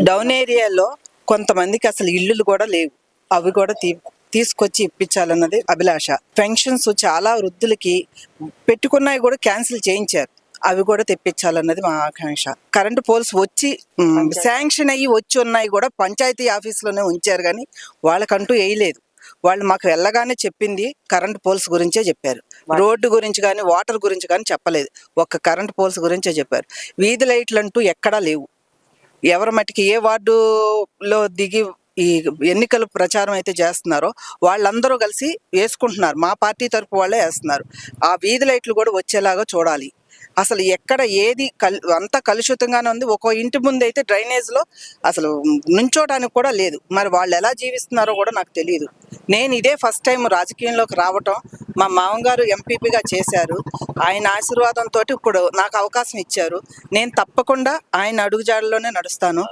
Down ఏరియాలో కొంతమందికి అసలు ఇల్లులు కూడా లేవు, అవి కూడా తీసుకొచ్చి ఇప్పించాలన్నది అభిలాష. పెన్షన్స్ చాలా వృద్ధులకి పెట్టుకున్నవి కూడా క్యాన్సిల్ చేయించారు, అవి కూడా తెప్పించాలన్నది మా ఆకాంక్ష. కరెంటు పోల్స్ వచ్చి శాంక్షన్ అయ్యి వచ్చి ఉన్నాయి కూడా పంచాయతీ ఆఫీసులోనే ఉంచారు, కానీ వాళ్ళకంటూ వేయలేదు. వాళ్ళు మాకు వెళ్ళగానే చెప్పింది కరెంట్ పోల్స్ గురించే చెప్పారు, రోడ్డు గురించి కానీ వాటర్ గురించి కానీ చెప్పలేదు. ఒక్క కరెంట్ పోల్స్ గురించే చెప్పారు. వీధి లైట్లు అంటూ ఎక్కడా లేవు. ఎవరి మట్టికి ఏ వార్డులో దిగి ఈ ఎన్నికల ప్రచారం అయితే చేస్తున్నారో వాళ్ళందరూ కలిసి వేసుకుంటున్నారు, మా పార్టీ తరపు వాళ్ళే వేస్తున్నారు. ఆ వీధి లైట్లు కూడా వచ్చేలాగా చూడాలి. అసలు ఎక్కడ ఏది అంతా కలుషితంగానే ఉంది. ఒక్కో ఇంటి ముందు అయితే డ్రైనేజ్లో అసలు నుంచోటానికి కూడా లేదు. మరి వాళ్ళు ఎలా జీవిస్తున్నారో కూడా నాకు తెలియదు. నేను ఇదే ఫస్ట్ టైం రాజకీయంలోకి రావటం. మా మామగారు ఎంపీపీగా చేశారు, ఆయన ఆశీర్వాదంతో ఇప్పుడు నాకు అవకాశం ఇచ్చారు. నేను తప్పకుండా ఆయన అడుగుజాడలోనే నడుస్తాను.